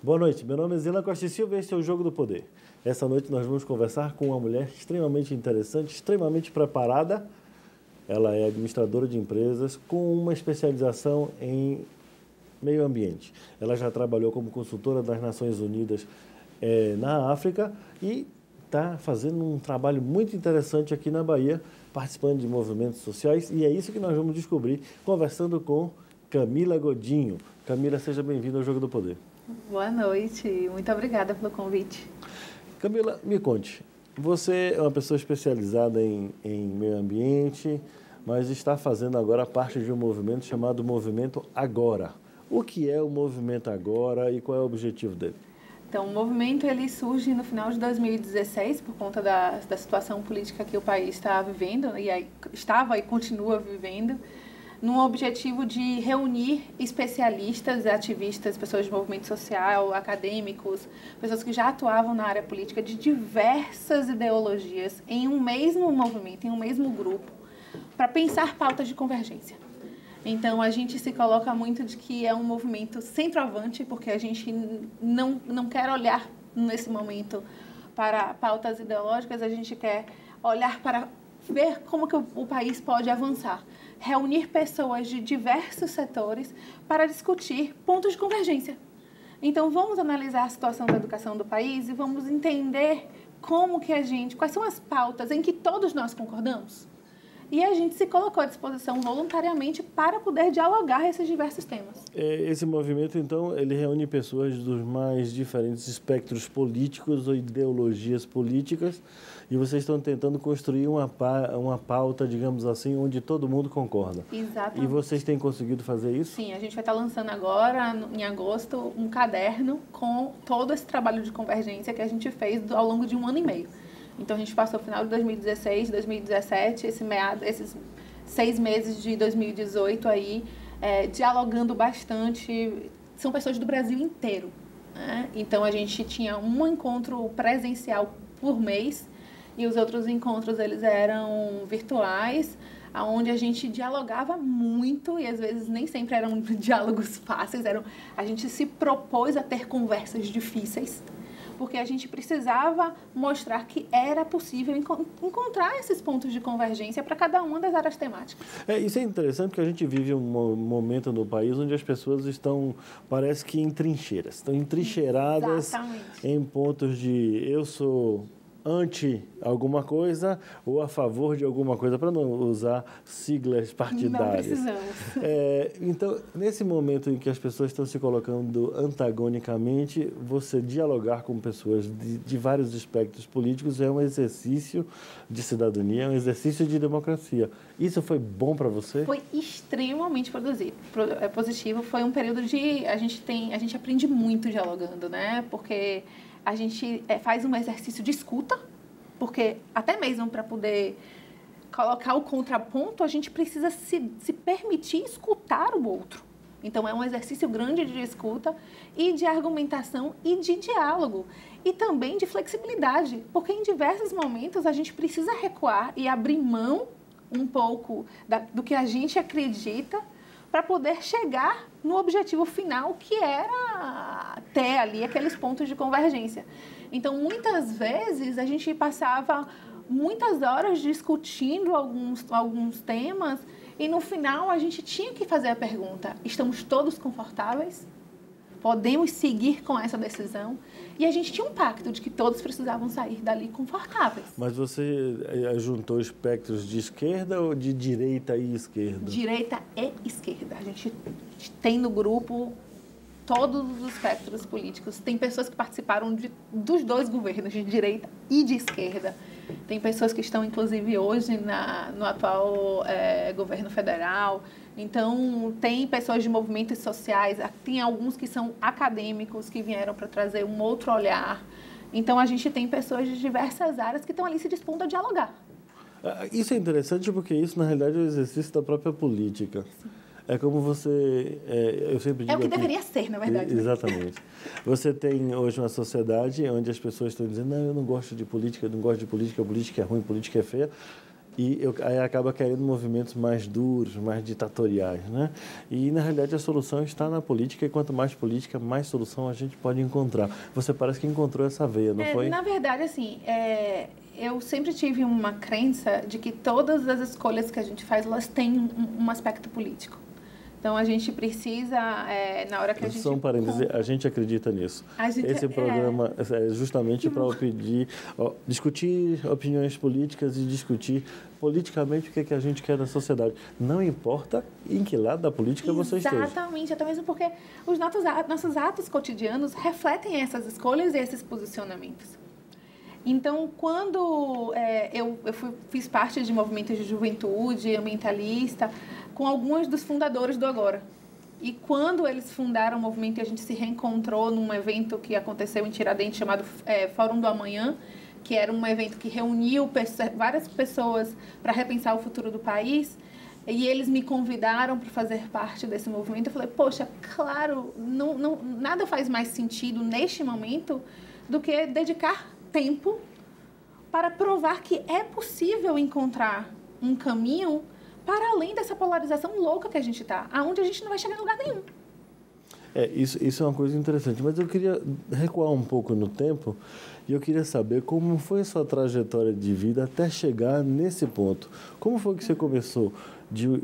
Boa noite, meu nome é Zila Costa e Silva e este é o Jogo do Poder. Essa noite nós vamos conversar com uma mulher extremamente interessante, extremamente preparada. Ela é administradora de empresas com uma especialização em meio ambiente. Ela já trabalhou como consultora das Nações Unidas na África e está fazendo um trabalho muito interessante aqui na Bahia, participando de movimentos sociais, e é isso que nós vamos descobrir conversando com Camila Godinho. Camila, seja bem-vinda ao Jogo do Poder. Boa noite, muito obrigada pelo convite. Camila, me conte, você é uma pessoa especializada em meio ambiente, mas está fazendo agora parte de um movimento chamado Movimento Agora. O que é o Movimento Agora e qual é o objetivo dele? Então, o movimento ele surge no final de 2016 por conta da situação política que o país está vivendo, estava e continua vivendo, num objetivo de reunir especialistas, ativistas, pessoas de movimento social, acadêmicos, pessoas que já atuavam na área política de diversas ideologias em um mesmo movimento, em um mesmo grupo, para pensar pautas de convergência. Então, a gente se coloca muito de que é um movimento centroavante, porque a gente não quer olhar nesse momento para pautas ideológicas, a gente quer olhar para ver como que o país pode avançar. Reunir pessoas de diversos setores para discutir pontos de convergência. Então, vamos analisar a situação da educação do país e vamos entender quais são as pautas em que todos nós concordamos. E a gente se colocou à disposição voluntariamente para poder dialogar esses diversos temas. Esse movimento, então, ele reúne pessoas dos mais diferentes espectros políticos ou ideologias políticas, e vocês estão tentando construir uma pauta, digamos assim, onde todo mundo concorda. Exatamente. E vocês têm conseguido fazer isso? Sim, a gente vai estar lançando agora, em agosto, um caderno com todo esse trabalho de convergência que a gente fez ao longo de 1 ano e meio. Então, a gente passou o final de 2016, 2017, esses 6 meses de 2018 aí, dialogando bastante. São pessoas do Brasil inteiro, né? Então, a gente tinha um encontro presencial por mês e os outros encontros, eles eram virtuais, onde a gente dialogava muito e, às vezes, nem sempre eram diálogos fáceis. A gente se propôs a ter conversas difíceis, porque a gente precisava mostrar que era possível encontrar esses pontos de convergência para cada uma das áreas temáticas. Isso é interessante porque a gente vive um momento no país onde as pessoas estão, parece que em trincheiras, estão entrincheiradas. Exatamente. Em pontos de eu sou anti alguma coisa ou a favor de alguma coisa, para não usar siglas partidárias. Não precisamos. Então, nesse momento em que as pessoas estão se colocando antagonicamente, você dialogar com pessoas de vários espectros políticos é um exercício de cidadania, é um exercício de democracia. Isso foi bom para você? Foi extremamente positivo. Foi um período de... A gente aprende muito dialogando, né? Porque a gente faz um exercício de escuta, porque até mesmo para poder colocar o contraponto, a gente precisa se permitir escutar o outro. Então, é um exercício grande de escuta e de argumentação e de diálogo. E também de flexibilidade, porque em diversos momentos a gente precisa recuar e abrir mão um pouco do que a gente acredita para poder chegar no objetivo final, que era ter ali aqueles pontos de convergência. Então, muitas vezes, a gente passava muitas horas discutindo alguns temas e, no final, a gente tinha que fazer a pergunta: estamos todos confortáveis? Podemos seguir com essa decisão? E a gente tinha um pacto de que todos precisavam sair dali confortáveis. Mas você juntou espectros de esquerda ou de direita e esquerda? Direita e esquerda. A gente tem no grupo todos os espectros políticos. Tem pessoas que participaram dos dois governos, de direita e de esquerda. Tem pessoas que estão, inclusive, hoje no atual governo federal. Então, tem pessoas de movimentos sociais, tem alguns que são acadêmicos, que vieram para trazer um outro olhar. Então, a gente tem pessoas de diversas áreas que estão ali se dispondo a dialogar. Isso é interessante porque isso, na realidade, é o exercício da própria política. Sim. É como você... eu sempre digo o que deveria ser, na verdade. Exatamente. Você tem hoje uma sociedade onde as pessoas estão dizendo: não, eu não gosto de política, a política é ruim, a política é feia. E aí acaba querendo movimentos mais duros, mais ditatoriais, né? E, na realidade, a solução está na política, e quanto mais política, mais solução a gente pode encontrar. Você parece que encontrou essa veia, não foi? Na verdade, assim, eu sempre tive uma crença de que todas as escolhas que a gente faz, elas têm um aspecto político. Então, a gente precisa, na hora que a gente... Só um parêntese, a gente acredita nisso. Esse programa é justamente para discutir opiniões políticas e discutir politicamente o que a gente quer na sociedade. Não importa em que lado da política você esteja. Exatamente, até mesmo porque os nossos atos cotidianos refletem essas escolhas e esses posicionamentos. Então, quando eu fiz parte de movimentos de juventude ambientalista, com alguns dos fundadores do Agora. E quando eles fundaram o movimento e a gente se reencontrou num evento que aconteceu em Tiradentes, chamado Fórum do Amanhã, que era um evento que reuniu várias pessoas para repensar o futuro do país, e eles me convidaram para fazer parte desse movimento. Eu falei, poxa, claro, nada faz mais sentido neste momento do que dedicar tempo para provar que é possível encontrar um caminho para além dessa polarização louca que a gente está, aonde a gente não vai chegar em lugar nenhum. Isso é uma coisa interessante, mas eu queria recuar um pouco no tempo e eu queria saber como foi a sua trajetória de vida até chegar nesse ponto. Como foi que você começou de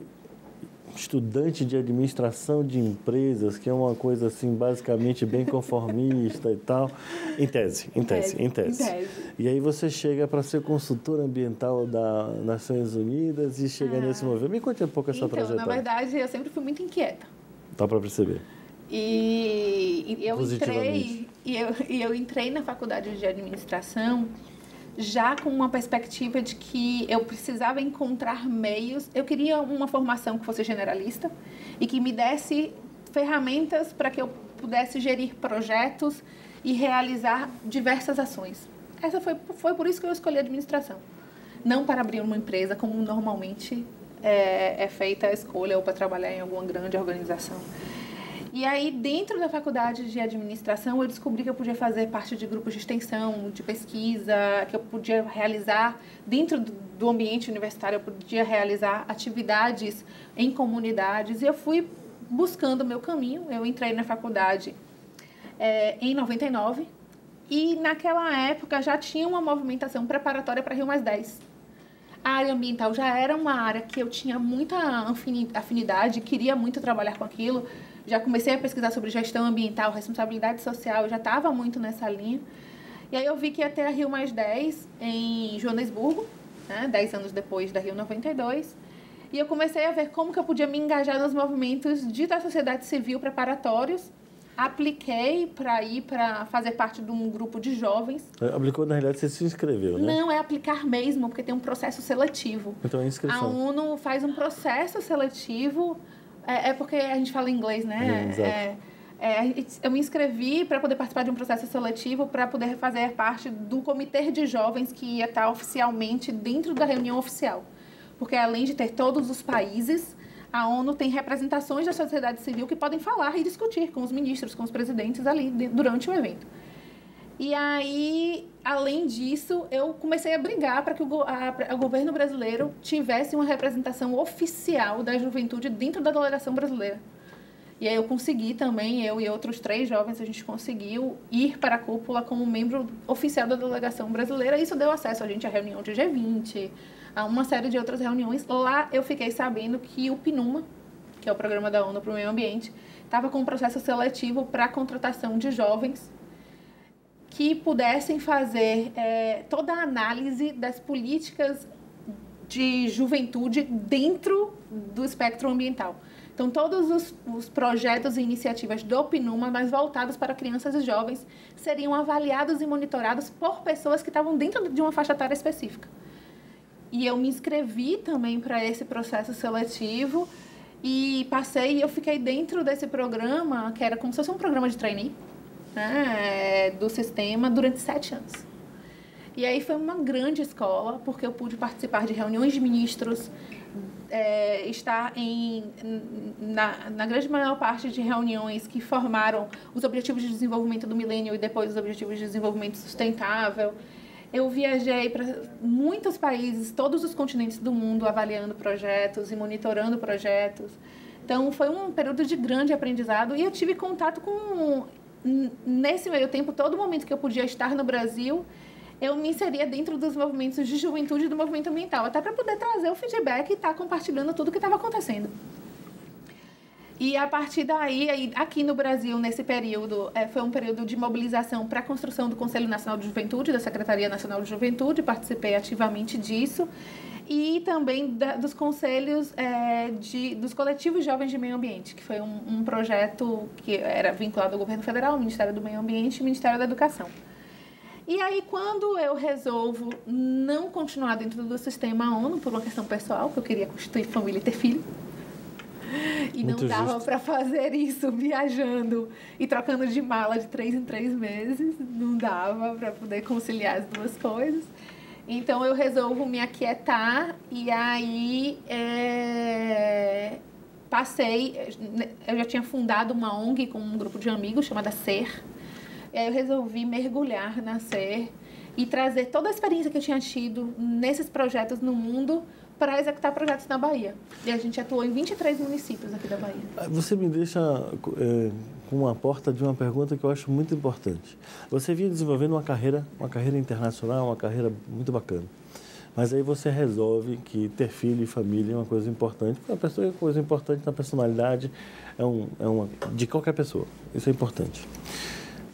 estudante de administração de empresas, que é uma coisa assim basicamente bem conformista e tal, em tese. E aí você chega para ser consultora ambiental da Nações Unidas e chega nesse movimento. Me conte um pouco essa trajetória. Na verdade, eu sempre fui muito inquieta. Dá para perceber. E eu entrei na faculdade de administração já com uma perspectiva de que eu precisava encontrar meios. Eu queria uma formação que fosse generalista e que me desse ferramentas para que eu pudesse gerir projetos e realizar diversas ações. Foi por isso que eu escolhi a administração. Não para abrir uma empresa, como normalmente é feita a escolha, ou para trabalhar em alguma grande organização. E aí, dentro da faculdade de administração, eu descobri que eu podia fazer parte de grupos de extensão, de pesquisa, que eu podia realizar, dentro do ambiente universitário, eu podia realizar atividades em comunidades. E eu fui buscando o meu caminho. Eu entrei na faculdade em 99 e, naquela época, já tinha uma movimentação preparatória para Rio+10. A área ambiental já era uma área que eu tinha muita afinidade, queria muito trabalhar com aquilo. Já comecei a pesquisar sobre gestão ambiental, responsabilidade social, eu já estava muito nessa linha. E aí eu vi que ia ter a Rio+10 em Joanesburgo, né, 10 anos depois da Rio 92. E eu comecei a ver como que eu podia me engajar nos movimentos da sociedade civil preparatórios. Apliquei para fazer parte de um grupo de jovens. Aplicou, na realidade, você se inscreveu, né? Não, é aplicar mesmo, porque tem um processo seletivo. Então é inscrição. A ONU faz um processo seletivo, porque a gente fala inglês, né? Exato. Eu me inscrevi para poder participar de um processo seletivo, para poder fazer parte do comitê de jovens que ia estar oficialmente dentro da reunião oficial. Porque além de ter todos os países, a ONU tem representações da sociedade civil que podem falar e discutir com os ministros, com os presidentes ali durante o evento. E aí, além disso, eu comecei a brigar para que o governo brasileiro tivesse uma representação oficial da juventude dentro da delegação brasileira. E aí eu consegui também, eu e outros 3 jovens, a gente conseguiu ir para a cúpula como membro oficial da delegação brasileira. Isso deu acesso a gente à reunião de G20, a uma série de outras reuniões. Lá eu fiquei sabendo que o PNUMA, que é o Programa da ONU para o Meio Ambiente, estava com um processo seletivo para a contratação de jovens que pudessem fazer toda a análise das políticas de juventude dentro do espectro ambiental. Então, todos os projetos e iniciativas do PNUMA, mas voltados para crianças e jovens, seriam avaliados e monitorados por pessoas que estavam dentro de uma faixa etária específica. E eu me inscrevi também para esse processo seletivo e eu fiquei dentro desse programa, que era como se fosse um programa de trainee, né, do sistema, durante 7 anos. E aí foi uma grande escola, porque eu pude participar de reuniões de ministros, estar na grande maior parte de reuniões que formaram os Objetivos de Desenvolvimento do Milênio e depois os Objetivos de Desenvolvimento Sustentável. Eu viajei para muitos países, todos os continentes do mundo, avaliando projetos e monitorando projetos. Então, foi um período de grande aprendizado e eu tive contato com, nesse meio tempo, todo momento que eu podia estar no Brasil, eu me inseria dentro dos movimentos de juventude e do movimento ambiental, até para poder trazer o feedback e estar compartilhando tudo o que estava acontecendo. E a partir daí, aqui no Brasil, nesse período, foi um período de mobilização para a construção do Conselho Nacional de Juventude, da Secretaria Nacional de Juventude, participei ativamente disso, e também dos conselhos dos coletivos jovens de meio ambiente, que foi um projeto que era vinculado ao governo federal, ao Ministério do Meio Ambiente e ao Ministério da Educação. E aí, quando eu resolvo não continuar dentro do sistema ONU, por uma questão pessoal, que eu queria constituir família e ter filho, e muito não dava para fazer isso viajando e trocando de mala de 3 em 3 meses, não dava para poder conciliar as duas coisas. Então eu resolvo me aquietar e aí eu já tinha fundado uma ONG com um grupo de amigos chamada SER, e aí eu resolvi mergulhar na SER e trazer toda a experiência que eu tinha tido nesses projetos no mundo para executar projetos na Bahia. E a gente atuou em 23 municípios aqui da Bahia. Você me deixa com uma porta de uma pergunta que eu acho muito importante. Você vinha desenvolvendo uma carreira internacional, uma carreira muito bacana. Mas aí você resolve que ter filho e família é uma coisa importante. Porque a pessoa é uma coisa importante na personalidade de qualquer pessoa. Isso é importante.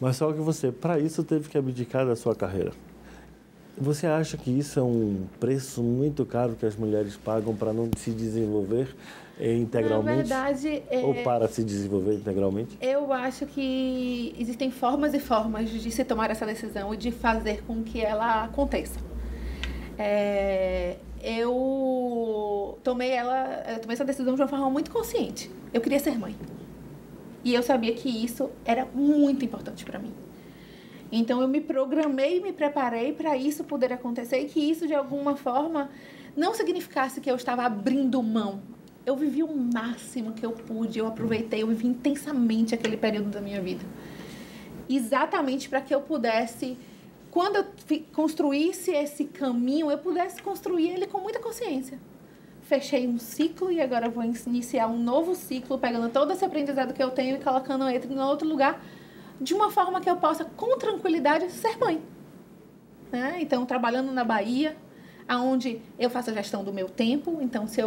Mas só que você, para isso, teve que abdicar da sua carreira. Você acha que isso é um preço muito caro que as mulheres pagam para não se desenvolver integralmente? Na verdade, ou para se desenvolver integralmente? Eu acho que existem formas e formas de se tomar essa decisão e de fazer com que ela aconteça. Eu tomei essa decisão de uma forma muito consciente. Eu queria ser mãe. E eu sabia que isso era muito importante para mim. Então, eu me programei e me preparei para isso poder acontecer e que isso, de alguma forma, não significasse que eu estava abrindo mão. Eu vivi o máximo que eu pude, eu aproveitei, eu vivi intensamente aquele período da minha vida. Exatamente para que eu pudesse, quando eu construísse esse caminho, eu pudesse construir ele com muita consciência. Fechei um ciclo e agora eu vou iniciar um novo ciclo, pegando todo esse aprendizado que eu tenho e colocando ele em outro lugar, de uma forma que eu possa, com tranquilidade, ser mãe. Né? Então, trabalhando na Bahia, onde eu faço a gestão do meu tempo. Então, se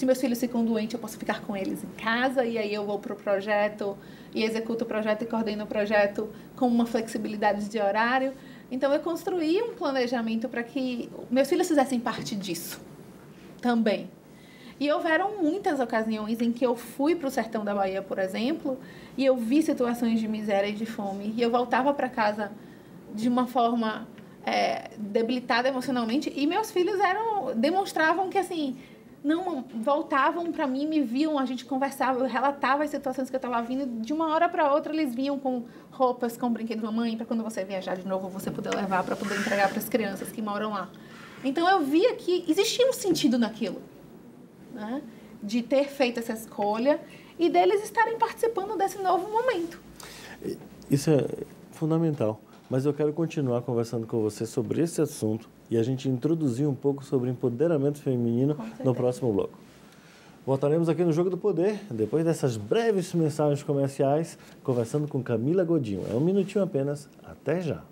meus filhos ficam doentes, eu posso ficar com eles em casa. E aí eu vou para o projeto e executo o projeto e coordeno o projeto com uma flexibilidade de horário. Então, eu construí um planejamento para que meus filhos fizessem parte disso também. E houveram muitas ocasiões em que eu fui para o sertão da Bahia, por exemplo, e eu vi situações de miséria e de fome. E eu voltava para casa de uma forma debilitada emocionalmente, e meus filhos demonstravam que, assim, não voltavam para mim, me viam, a gente conversava, eu relatava as situações que eu estava vindo, de uma hora para outra eles vinham com roupas, com brinquedos, mamãe, para quando você viajar de novo, você poder levar para poder entregar para as crianças que moram lá. Então eu via que existia um sentido naquilo. Né, de ter feito essa escolha e deles estarem participando desse novo momento. Isso é fundamental, mas eu quero continuar conversando com você sobre esse assunto e a gente introduzir um pouco sobre empoderamento feminino no próximo bloco. Voltaremos aqui no Jogo do Poder, depois dessas breves mensagens comerciais, conversando com Camila Godinho. É um minutinho apenas, até já.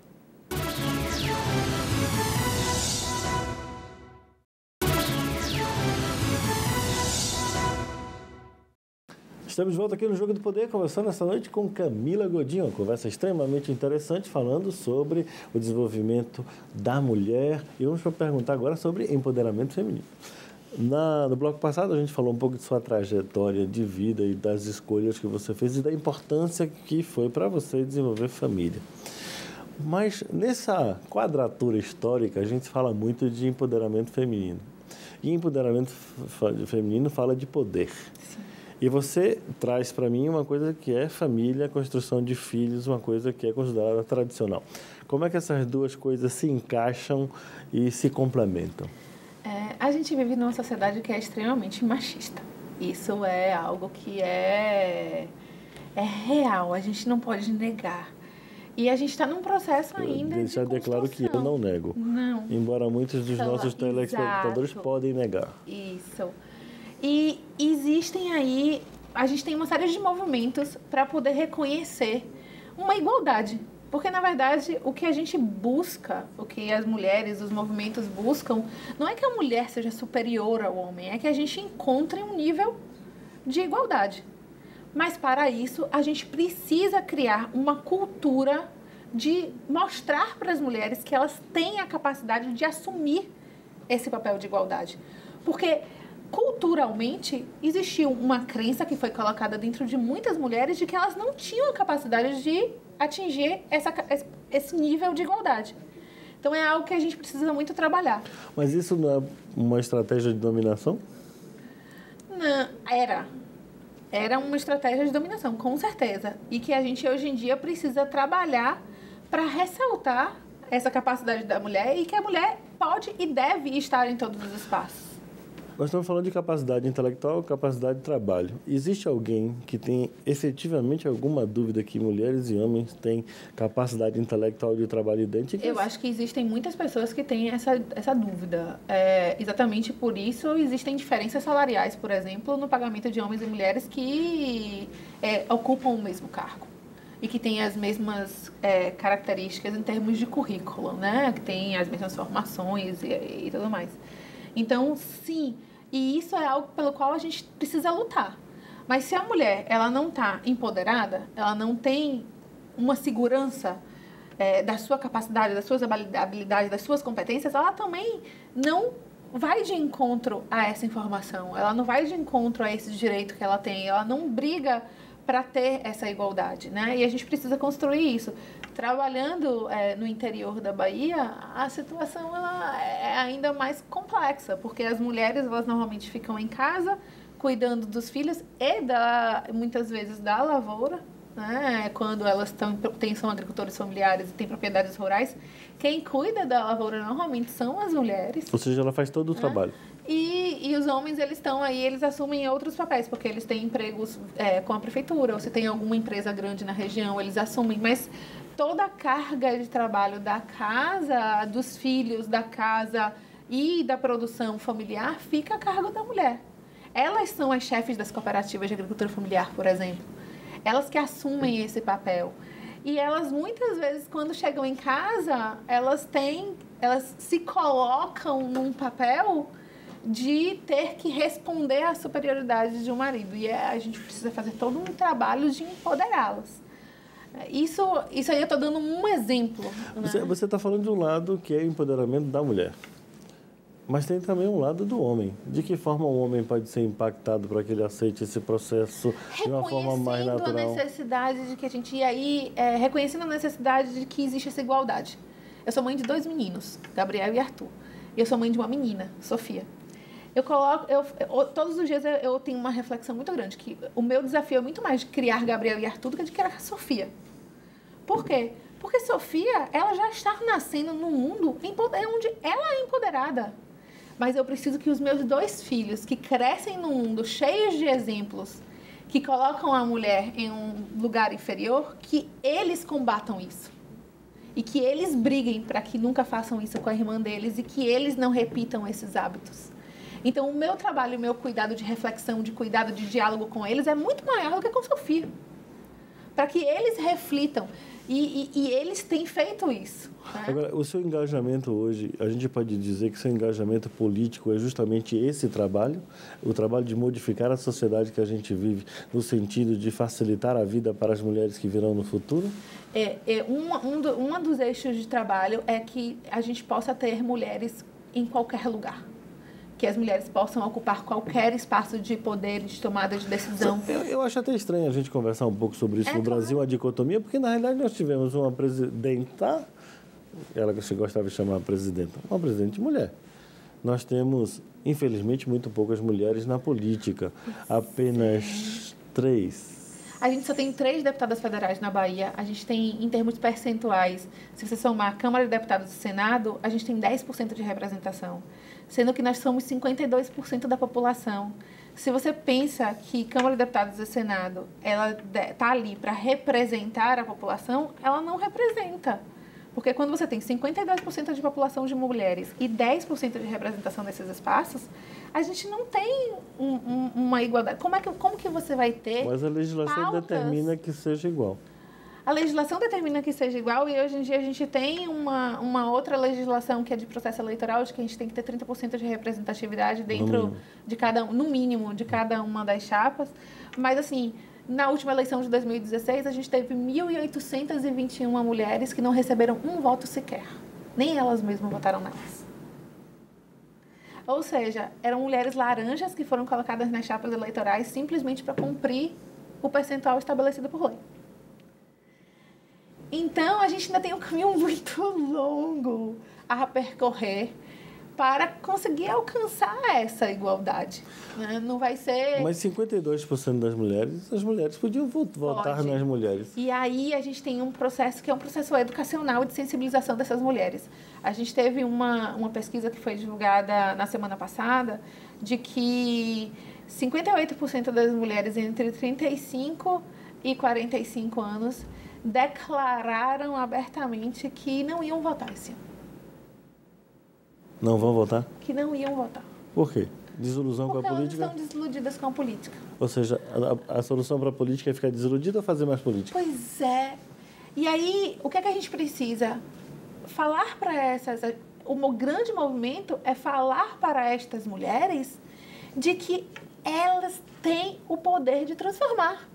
Estamos de volta aqui no Jogo do Poder, conversando essa noite com Camila Godinho, uma conversa extremamente interessante, falando sobre o desenvolvimento da mulher. E vamos perguntar agora sobre empoderamento feminino. No bloco passado, a gente falou um pouco de sua trajetória de vida e das escolhas que você fez e da importância que foi para você desenvolver família. Mas nessa quadratura histórica, a gente fala muito de empoderamento feminino. E empoderamento feminino fala de poder. Sim. E você traz para mim uma coisa que é família, construção de filhos, uma coisa que é considerada tradicional. Como é que essas duas coisas se encaixam e se complementam? A gente vive numa sociedade que é extremamente machista. Isso é algo que é real, a gente não pode negar. E a gente está num processo ainda deixar de claro que eu não nego. Não. Embora muitos dos nossos telespectadores podem negar. Isso. E existem aí, a gente tem uma série de movimentos para poder reconhecer uma igualdade. Porque, na verdade, o que a gente busca, o que as mulheres, os movimentos buscam, não é que a mulher seja superior ao homem, é que a gente encontre um nível de igualdade. Mas, para isso, a gente precisa criar uma cultura de mostrar para as mulheres que elas têm a capacidade de assumir esse papel de igualdade. Porque, culturalmente, existiu uma crença que foi colocada dentro de muitas mulheres de que elas não tinham a capacidade de atingir esse nível de igualdade. Então, é algo que a gente precisa muito trabalhar. Mas isso não é uma estratégia de dominação? Não, Era uma estratégia de dominação, com certeza. E que a gente, hoje em dia, precisa trabalhar para ressaltar essa capacidade da mulher e que a mulher pode e deve estar em todos os espaços. Nós estamos falando de capacidade intelectual, capacidade de trabalho. Existe alguém que tem efetivamente alguma dúvida que mulheres e homens têm capacidade intelectual de trabalho idênticas? Eu acho que existem muitas pessoas que têm essa dúvida. Exatamente por isso existem diferenças salariais, por exemplo, no pagamento de homens e mulheres que ocupam o mesmo cargo e que têm as mesmas características em termos de currículo, né? Que têm as mesmas formações e tudo mais. Então, sim, e isso é algo pelo qual a gente precisa lutar. Mas se a mulher ela não está empoderada, ela não tem uma segurança da sua capacidade, das suas habilidades, das suas competências, ela também não vai de encontro a essa informação, ela não vai de encontro a esse direito que ela tem, ela não briga para ter essa igualdade, né? E a gente precisa construir isso. Trabalhando no interior da Bahia, a situação ela é ainda mais complexa, porque as mulheres elas normalmente ficam em casa cuidando dos filhos e muitas vezes da lavoura, né? Quando elas são agricultores familiares e têm propriedades rurais, quem cuida da lavoura normalmente são as mulheres. Ou seja, ela faz todo o trabalho. E os homens, eles estão aí, eles assumem outros papéis, porque eles têm empregos com a prefeitura, ou se tem alguma empresa grande na região, eles assumem, mas toda a carga de trabalho da casa, dos filhos, da casa e da produção familiar fica a cargo da mulher. Elas são as chefes das cooperativas de agricultura familiar, por exemplo. Elas que assumem esse papel. E elas, muitas vezes, quando chegam em casa, elas se colocam num papel de ter que responder à superioridade de um marido. E a gente precisa fazer todo um trabalho de empoderá-las. Isso aí eu estou dando um exemplo. Né? Você está falando de um lado que é o empoderamento da mulher. Mas tem também um lado do homem. De que forma o homem pode ser impactado para que ele aceite esse processo de uma forma mais natural? Reconhecendo a necessidade de que a gente... E aí, reconhecendo a necessidade de que existe essa igualdade. Eu sou mãe de 2 meninos, Gabriel e Arthur. E eu sou mãe de uma menina, Sofia. Todos os dias eu tenho uma reflexão muito grande, que o meu desafio é muito mais de criar Gabriel e Arthur do que de criar Sofia. Por quê? Porque Sofia, ela já está nascendo num mundo onde ela é empoderada. Mas eu preciso que os meus 2 filhos, que crescem num mundo cheio de exemplos, que colocam a mulher em um lugar inferior, que eles combatam isso. E que eles briguem para que nunca façam isso com a irmã deles e que eles não repitam esses hábitos. Então, o meu trabalho, o meu cuidado de reflexão, de cuidado de diálogo com eles é muito maior do que com Sofia. Para que eles reflitam. E eles têm feito isso. Né? Agora, o seu engajamento hoje, a gente pode dizer que seu engajamento político é justamente esse trabalho? O trabalho de modificar a sociedade que a gente vive no sentido de facilitar a vida para as mulheres que virão no futuro? Um dos eixos de trabalho é que a gente possa ter mulheres em qualquer lugar. Que as mulheres possam ocupar qualquer espaço de poder, de tomada de decisão. Eu acho até estranho a gente conversar um pouco sobre isso no Brasil, a dicotomia, porque na realidade nós tivemos uma presidenta, ela que você gostava de chamar presidenta, uma presidente mulher. Nós temos, infelizmente, muito poucas mulheres na política, apenas 3. A gente só tem 3 deputadas federais na Bahia. A gente tem, em termos percentuais, se você somar a Câmara de Deputados e Senado, a gente tem 10% de representação, sendo que nós somos 52% da população. Se você pensa que Câmara de Deputados e Senado, ela está ali para representar a população, ela não representa. Porque quando você tem 52% de população de mulheres e 10% de representação nesses espaços, a gente não tem uma igualdade. Como que você vai ter Mas a legislação determina que seja igual. A legislação determina que seja igual e hoje em dia a gente tem uma outra legislação que é de processo eleitoral, de que a gente tem que ter 30% de representatividade dentro de no mínimo, de cada uma das chapas. Mas, assim, na última eleição de 2016, a gente teve 1.821 mulheres que não receberam um voto sequer. Nem elas mesmas votaram nelas. Ou seja, eram mulheres laranjas que foram colocadas nas chapas eleitorais simplesmente para cumprir o percentual estabelecido por lei. Então, a gente ainda tem um caminho muito longo a percorrer para conseguir alcançar essa igualdade. Né? Não vai ser... Mas 52% das mulheres, as mulheres podiam votar nas mulheres. E aí a gente tem um processo que é um processo educacional de sensibilização dessas mulheres. A gente teve uma pesquisa que foi divulgada na semana passada de que 58% das mulheres entre 35 e 45 anos declararam abertamente que não iam votar esse ano. Não vão votar? Que não iam votar. Por quê? Desilusão com a política? Porque elas estão desiludidas com a política. Ou seja, a solução para a política é ficar desiludida ou fazer mais política? Pois é. E aí, o que é que a gente precisa? Falar para essas... O grande movimento é falar para estas mulheres de que elas têm o poder de transformar.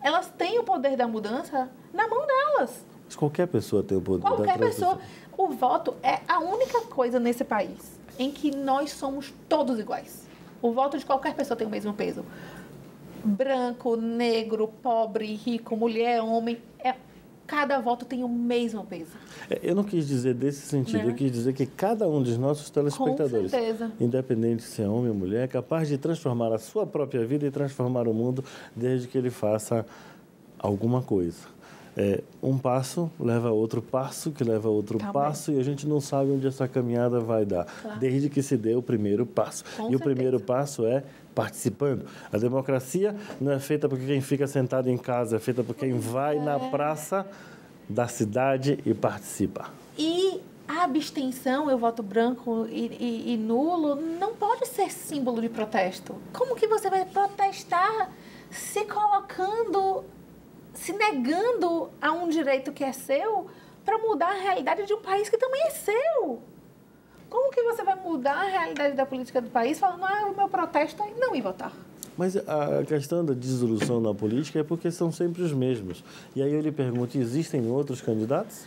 Elas têm o poder da mudança na mão delas. Mas qualquer pessoa tem o poder da Qualquer transição. pessoa. O voto é a única coisa nesse país em que nós somos todos iguais. O voto de qualquer pessoa tem o mesmo peso. Branco, negro, pobre, rico, mulher, homem. Cada voto tem o mesmo peso. Eu não quis dizer desse sentido. Eu quis dizer que cada um dos nossos telespectadores, independente se é homem ou mulher, é capaz de transformar a sua própria vida e transformar o mundo desde que ele faça alguma coisa. Um passo leva a outro passo, que leva a outro passo, e a gente não sabe onde essa caminhada vai dar, desde que se dê o primeiro passo. O primeiro passo é participando. A democracia não é feita por quem fica sentado em casa, é feita por quem vai na praça da cidade e participa. E a abstenção, eu voto branco e nulo, não pode ser símbolo de protesto. Como que você vai protestar se colocando... se negando a um direito que é seu para mudar a realidade de um país que também é seu? Como que você vai mudar a realidade da política do país falando, o meu protesto é não ir votar? Mas a questão da dissolução na política é porque são sempre os mesmos. E aí eu lhe pergunto, existem outros candidatos?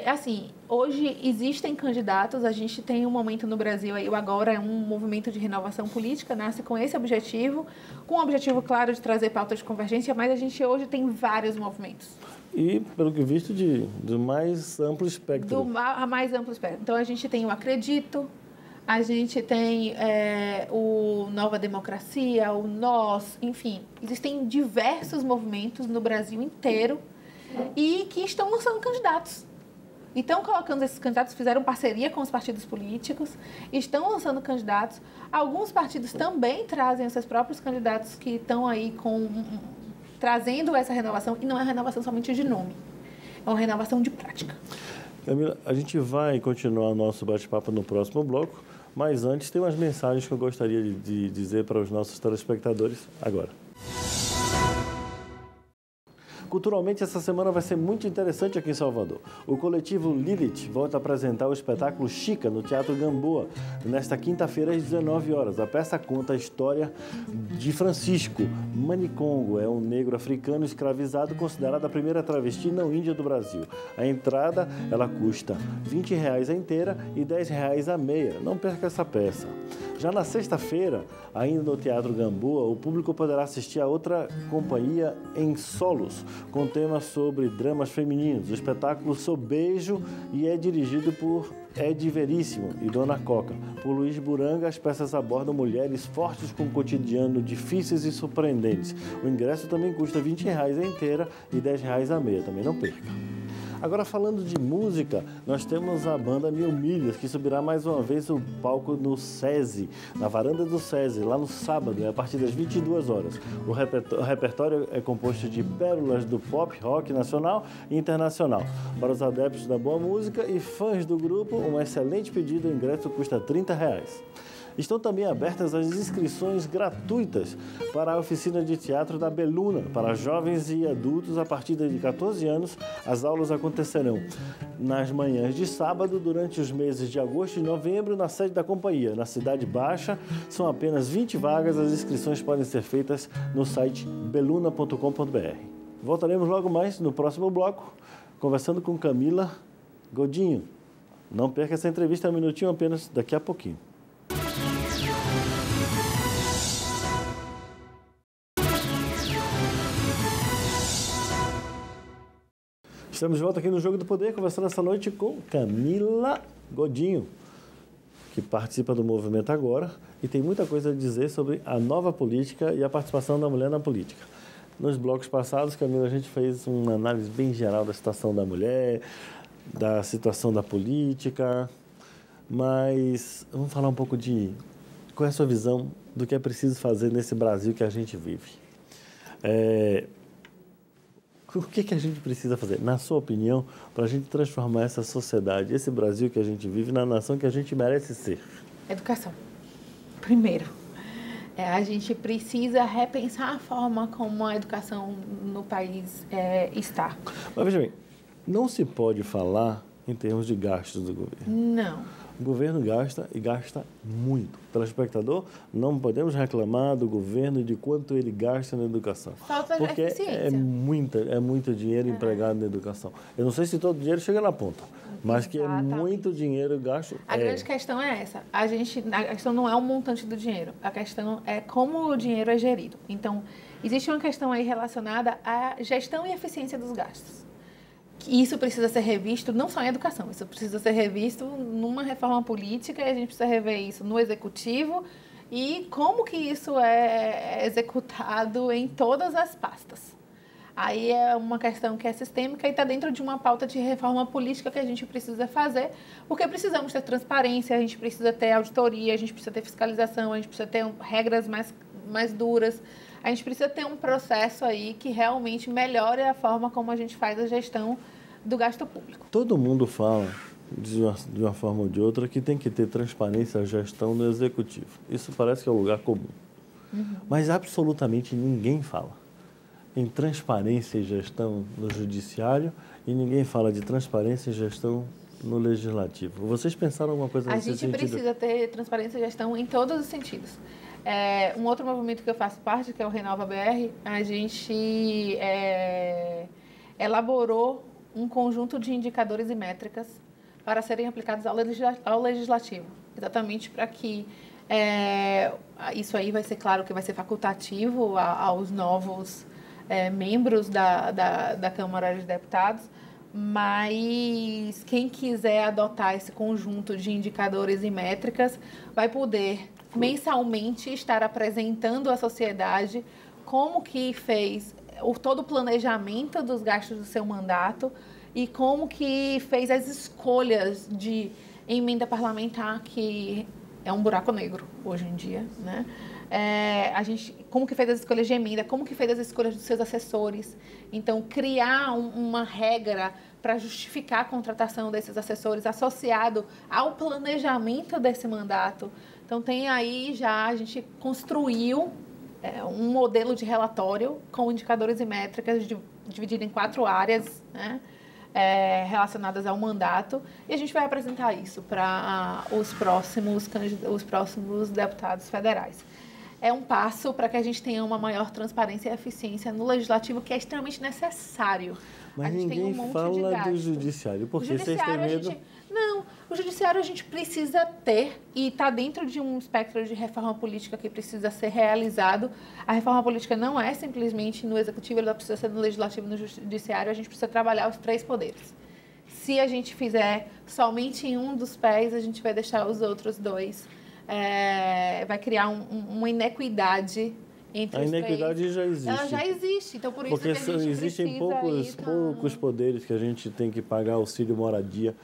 Assim, hoje existem candidatos, a gente tem um momento no Brasil, aí, agora é um movimento de renovação política, nasce com esse objetivo, com o objetivo, claro, de trazer pauta de convergência, mas a gente hoje tem vários movimentos. E, pelo que visto, do mais amplo espectro. A mais amplo espectro. Então, a gente tem o Acredito, a gente tem o Nova Democracia, o Nós, enfim, existem diversos movimentos no Brasil inteiro e que estão lançando candidatos. Estão colocando esses candidatos, fizeram parceria com os partidos políticos, estão lançando candidatos. Alguns partidos também trazem os seus próprios candidatos que estão aí trazendo essa renovação, e não é renovação somente de nome, é uma renovação de prática. Camila, a gente vai continuar nosso bate-papo no próximo bloco, mas antes tem umas mensagens que eu gostaria de dizer para os nossos telespectadores agora. Culturalmente, essa semana vai ser muito interessante aqui em Salvador. O coletivo Lilith volta a apresentar o espetáculo Chica no Teatro Gamboa, nesta quinta-feira às 19 horas. A peça conta a história de Francisco Manicongo. É um negro africano escravizado, considerado a primeira travesti não índia do Brasil. A entrada, ela custa R$20 a inteira e R$10 a meia. Não perca essa peça. Já na sexta-feira, ainda no Teatro Gamboa, o público poderá assistir a outra companhia em solos. com tema sobre dramas femininos. O espetáculo Sou Beijo e é dirigido por Ed Veríssimo e Dona Coca. Por Luiz Buranga, as peças abordam mulheres fortes com um cotidiano difíceis e surpreendentes. O ingresso também custa R$20 a inteira e R$10 a meia. Também não perca. Agora, falando de música, nós temos a banda Mil Milhas, que subirá mais uma vez o palco no SESI, na varanda do SESI, lá no sábado, a partir das 22 horas. O repertório é composto de pérolas do pop, rock nacional e internacional. Para os adeptos da boa música e fãs do grupo, um excelente pedido, o ingresso custa R$30. Estão também abertas as inscrições gratuitas para a oficina de teatro da Beluna. Para jovens e adultos a partir de 14 anos, as aulas acontecerão nas manhãs de sábado durante os meses de agosto e novembro na sede da companhia, na Cidade Baixa. São apenas 20 vagas, as inscrições podem ser feitas no site beluna.com.br. Voltaremos logo mais no próximo bloco, conversando com Camila Godinho. Não perca essa entrevista, um minutinho apenas, daqui a pouquinho. Estamos de volta aqui no Jogo do Poder, conversando essa noite com Camila Godinho, que participa do Movimento Agora e tem muita coisa a dizer sobre a nova política e a participação da mulher na política. Nos blocos passados, Camila, a gente fez uma análise bem geral da situação da mulher, da situação da política, mas vamos falar um pouco de qual é a sua visão do que é preciso fazer nesse Brasil que a gente vive. O que a gente precisa fazer, na sua opinião, para a gente transformar essa sociedade, esse Brasil que a gente vive, na nação que a gente merece ser? Educação. Primeiro, a gente precisa repensar a forma como a educação no país está. Mas veja bem, não se pode falar em termos de gastos do governo. Não. O governo gasta e gasta muito. Telespectador, não podemos reclamar do governo e de quanto ele gasta na educação. Falta porque eficiência. É muito dinheiro empregado na educação. Eu não sei se todo o dinheiro chega na ponta, mas que é muito dinheiro gasto. A grande questão é essa. A questão não é o montante do dinheiro. A questão é como o dinheiro é gerido. Então, existe uma questão aí relacionada à gestão e eficiência dos gastos. Isso precisa ser revisto não só em educação, isso precisa ser revisto numa reforma política e a gente precisa rever isso no executivo e como que isso é executado em todas as pastas. Aí é uma questão que é sistêmica e está dentro de uma pauta de reforma política que a gente precisa fazer, porque precisamos ter transparência, a gente precisa ter auditoria, a gente precisa ter fiscalização, a gente precisa ter regras mais duras. A gente precisa ter um processo aí que realmente melhore a forma como a gente faz a gestão do gasto público. Todo mundo fala, de uma forma ou de outra, que tem que ter transparência à gestão no executivo. Isso parece que é um lugar comum. Mas absolutamente ninguém fala em transparência e gestão no judiciário e ninguém fala de transparência e gestão no legislativo. Vocês pensaram alguma coisa nesse sentido? A gente precisa ter transparência e gestão em todos os sentidos. Um outro movimento que eu faço parte, que é o Renova BR, a gente elaborou um conjunto de indicadores e métricas para serem aplicados ao legislativo, exatamente para que isso aí vai ser claro que vai ser facultativo aos novos membros da Câmara de Deputados, mas quem quiser adotar esse conjunto de indicadores e métricas vai poder mensalmente estar apresentando à sociedade como que fez todo o planejamento dos gastos do seu mandato e como que fez as escolhas de emenda parlamentar, que é um buraco negro hoje em dia, né? Como que fez as escolhas de emenda, como que fez as escolhas dos seus assessores. Então, criar uma regra para justificar a contratação desses assessores associado ao planejamento desse mandato. Então, tem aí já, a gente construiu um modelo de relatório com indicadores e métricas dividido em 4 áreas, né, relacionadas ao mandato, e a gente vai apresentar isso para os próximos deputados federais. é um passo para que a gente tenha uma maior transparência e eficiência no legislativo, que é extremamente necessário. Mas a gente ninguém tem um monte fala de gasto. do judiciário, porque vocês têm medo... Não, o judiciário a gente precisa ter e está dentro de um espectro de reforma política que precisa ser realizado. A reforma política não é simplesmente no executivo, ela precisa ser no legislativo e no judiciário. A gente precisa trabalhar os 3 poderes. Se a gente fizer somente em um dos pés, a gente vai deixar os outros 2. Vai criar uma inequidade entre os 3. A inequidade já existe. Ela já existe, então por isso porque que a gente existem precisa poucos poderes que a gente tem que pagar auxílio moradia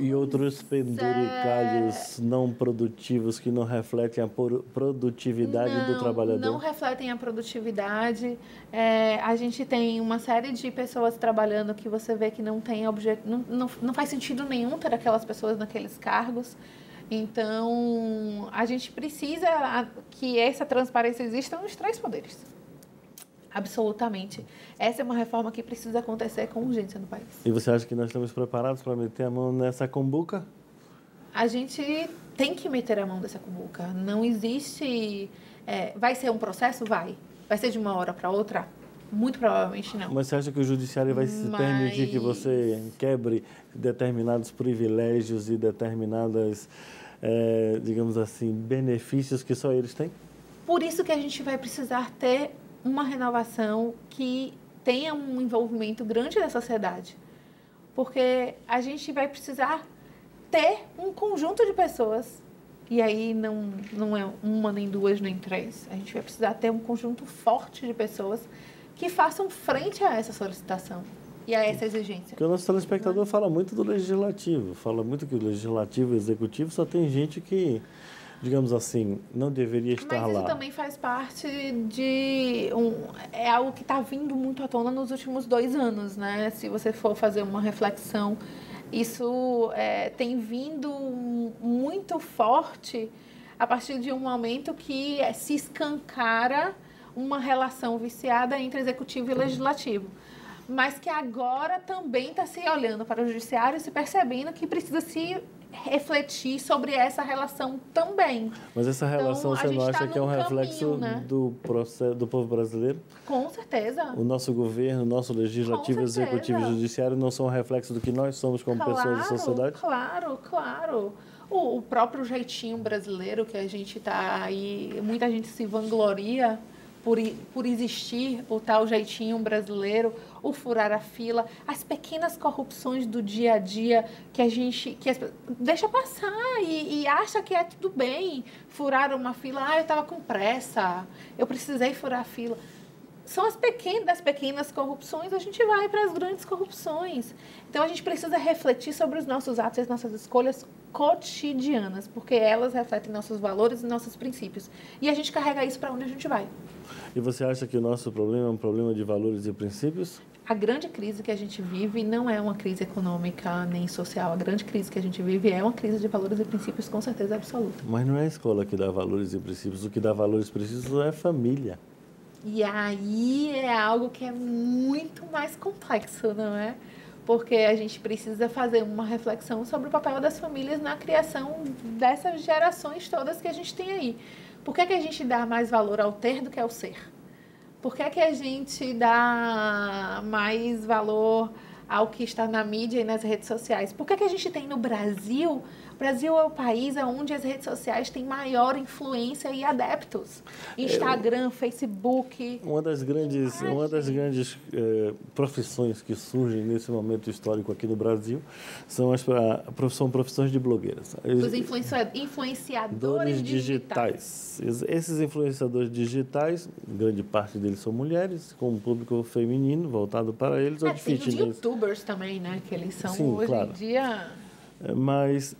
e outros penduricalhos não produtivos que não refletem a produtividade do trabalhador. Não refletem a produtividade. A gente tem uma série de pessoas trabalhando que você vê que não tem não faz sentido nenhum ter aquelas pessoas naqueles cargos. Então, a gente precisa que essa transparência exista nos 3 poderes. Absolutamente. Essa é uma reforma que precisa acontecer com urgência no país. E você acha que nós estamos preparados para meter a mão nessa cumbuca? A gente tem que meter a mão nessa cumbuca. Não existe... vai ser um processo? Vai. Vai ser de uma hora para outra? Muito provavelmente não. Mas você acha que o judiciário vai se permitir que você quebre determinados privilégios e determinadas, digamos assim, benefícios que só eles têm? Por isso que a gente vai precisar ter uma renovação que tenha um envolvimento grande da sociedade. Porque a gente vai precisar ter um conjunto de pessoas, e aí não é uma, nem 2, nem 3. A gente vai precisar ter um conjunto forte de pessoas que façam frente a essa solicitação e a essa exigência. Porque o nosso telespectador fala muito do legislativo, fala muito que o legislativo e o executivo só tem gente que, digamos assim, não deveria estar lá. Mas isso também faz parte de... é algo que está vindo muito à tona nos últimos 2 anos, né? Se você for fazer uma reflexão, isso tem vindo muito forte a partir de um momento que se escancara uma relação viciada entre executivo e legislativo. Mas que agora também está se olhando para o judiciário e se percebendo que precisa se refletir sobre essa relação também. Mas essa relação, então, você não acha que é um reflexo caminho, né? do povo brasileiro? Com certeza. O nosso governo, o nosso legislativo, executivo e judiciário não são um reflexo do que nós somos como pessoas da sociedade? Claro. O próprio jeitinho brasileiro que a gente está aí, muita gente se vangloria por existir o tal jeitinho brasileiro, o furar a fila, as pequenas corrupções do dia a dia deixa passar e acha que é tudo bem furar uma fila. Eu estava com pressa, eu precisei furar a fila. São das pequenas corrupções, a gente vai para as grandes corrupções. Então, a gente precisa refletir sobre os nossos atos e as nossas escolhas cotidianas, porque elas refletem nossos valores e nossos princípios. E a gente carrega isso para onde a gente vai. E você acha que o nosso problema é um problema de valores e princípios? A grande crise que a gente vive não é uma crise econômica nem social. A grande crise que a gente vive é uma crise de valores e princípios, com certeza absoluta. Mas não é a escola que dá valores e princípios. O que dá valores e princípios é a família. E aí é algo que é muito mais complexo, não é? Porque a gente precisa fazer uma reflexão sobre o papel das famílias na criação dessas gerações todas que a gente tem aí. Por que a gente dá mais valor ao ter do que ao ser? Por que a gente dá mais valor ao que está na mídia e nas redes sociais? Por que a gente tem no Brasil... O Brasil é o país onde as redes sociais têm maior influência e adeptos. Instagram, Facebook... Uma das grandes profissões que surgem nesse momento histórico aqui no Brasil são profissões de blogueiras. Os influenciadores digitais. Esses influenciadores digitais, grande parte deles são mulheres, com um público feminino voltado para eles. Tem os youtubers também, né? Que eles são, sim, hoje claro. em dia... Mas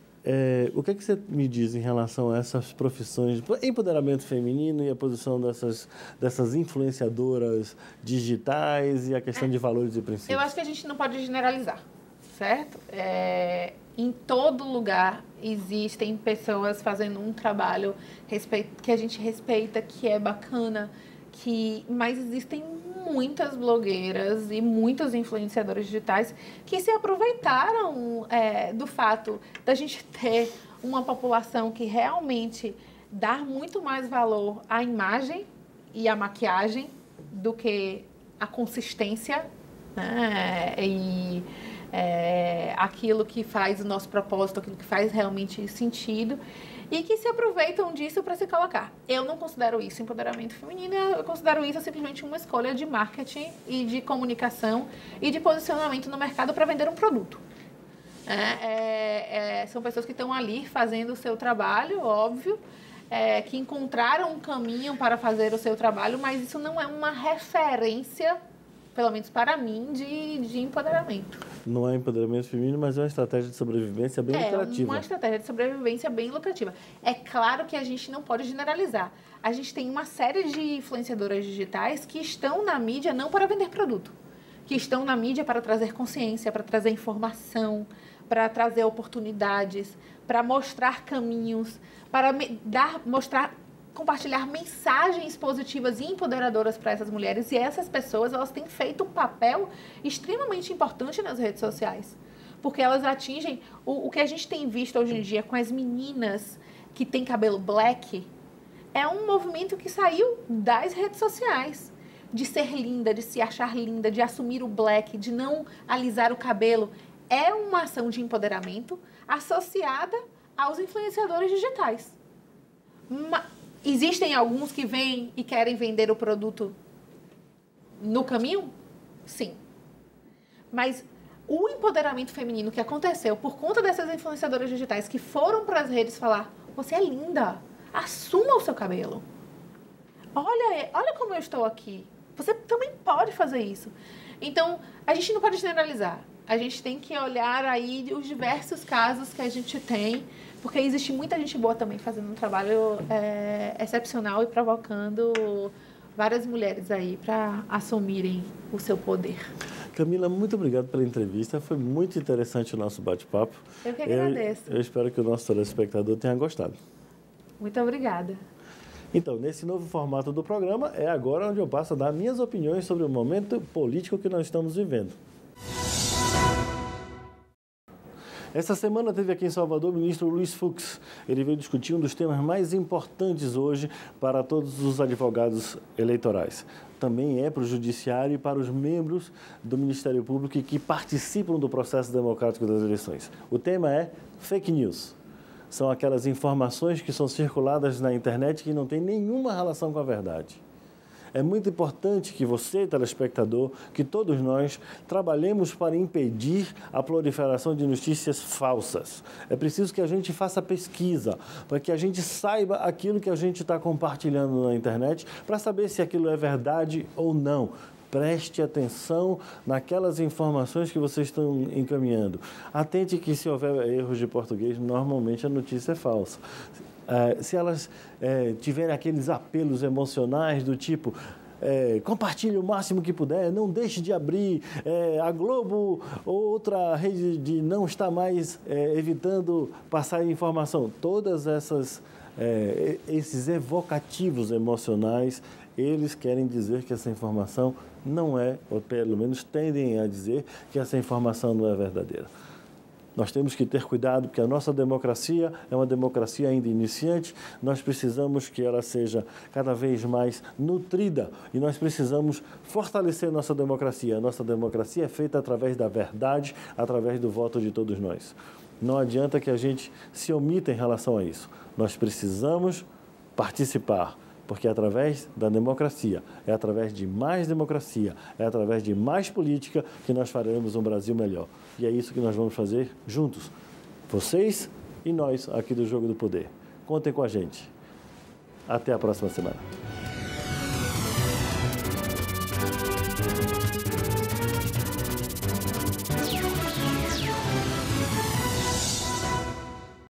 o que você me diz em relação a essas profissões, empoderamento feminino e a posição dessas influenciadoras digitais e a questão de valores e princípios? Eu acho que a gente não pode generalizar, certo? Em todo lugar existem pessoas fazendo um trabalho que a gente respeita, que é bacana, mas existem muitas blogueiras e muitos influenciadores digitais que se aproveitaram do fato da gente ter uma população que realmente dar muito mais valor à imagem e à maquiagem do que a consistência, né? E aquilo que faz o nosso propósito, aquilo que faz realmente sentido, e que se aproveitam disso para se colocar. Eu não considero isso empoderamento feminino, eu considero isso simplesmente uma escolha de marketing e de comunicação e de posicionamento no mercado para vender um produto. São pessoas que estão ali fazendo o seu trabalho, óbvio, que encontraram um caminho para fazer o seu trabalho, mas isso não é uma referência, pelo menos para mim, de empoderamento. Não é empoderamento feminino, mas é uma estratégia de sobrevivência bem lucrativa. É uma estratégia de sobrevivência bem lucrativa. É claro que a gente não pode generalizar. A gente tem uma série de influenciadoras digitais que estão na mídia não para vender produto, que estão na mídia para trazer consciência, para trazer informação, para trazer oportunidades, para mostrar caminhos, para compartilhar mensagens positivas e empoderadoras para essas mulheres. E essas pessoas, elas têm feito um papel extremamente importante nas redes sociais, porque elas atingem o que a gente tem visto hoje em dia com as meninas que têm cabelo black. É um movimento que saiu das redes sociais, de ser linda, de se achar linda, de assumir o black, de não alisar o cabelo. É uma ação de empoderamento associada aos influenciadores digitais. Existem alguns que vêm e querem vender o produto no caminho? Sim. Mas o empoderamento feminino que aconteceu por conta dessas influenciadoras digitais que foram para as redes falar: você é linda, assuma o seu cabelo. Olha como eu estou aqui. Você também pode fazer isso. Então, a gente não pode generalizar. A gente tem que olhar aí os diversos casos que a gente tem, porque existe muita gente boa também fazendo um trabalho excepcional e provocando várias mulheres aí para assumirem o seu poder. Camila, muito obrigado pela entrevista. Foi muito interessante o nosso bate-papo. Eu que agradeço. Eu espero que o nosso telespectador tenha gostado. Muito obrigada. Então, nesse novo formato do programa, é agora onde eu passo a dar minhas opiniões sobre o momento político que nós estamos vivendo. Essa semana teve aqui em Salvador o ministro Luiz Fux. Ele veio discutir um dos temas mais importantes hoje para todos os advogados eleitorais. Também é para o judiciário e para os membros do Ministério Público que participam do processo democrático das eleições. O tema é fake news. São aquelas informações que são circuladas na internet que não têm nenhuma relação com a verdade. É muito importante que você, telespectador, que todos nós, trabalhemos para impedir a proliferação de notícias falsas. É preciso que a gente faça pesquisa, para que a gente saiba aquilo que a gente está compartilhando na internet, para saber se aquilo é verdade ou não. Preste atenção naquelas informações que vocês estão encaminhando. Atente que se houver erros de português, normalmente a notícia é falsa. Se elas tiverem aqueles apelos emocionais do tipo compartilhe o máximo que puder, não deixe de abrir, a Globo ou outra rede não está mais evitando passar informação. Todas esses evocativos emocionais, eles querem dizer que essa informação não é, ou pelo menos tendem a dizer que essa informação não é verdadeira. Nós temos que ter cuidado, porque a nossa democracia é uma democracia ainda iniciante. Nós precisamos que ela seja cada vez mais nutrida e nós precisamos fortalecer nossa democracia. A nossa democracia é feita através da verdade, através do voto de todos nós. Não adianta que a gente se omita em relação a isso. Nós precisamos participar, porque é através da democracia, é através de mais democracia, é através de mais política que nós faremos um Brasil melhor. E é isso que nós vamos fazer juntos, vocês e nós aqui do Jogo do Poder. Contem com a gente. Até a próxima semana.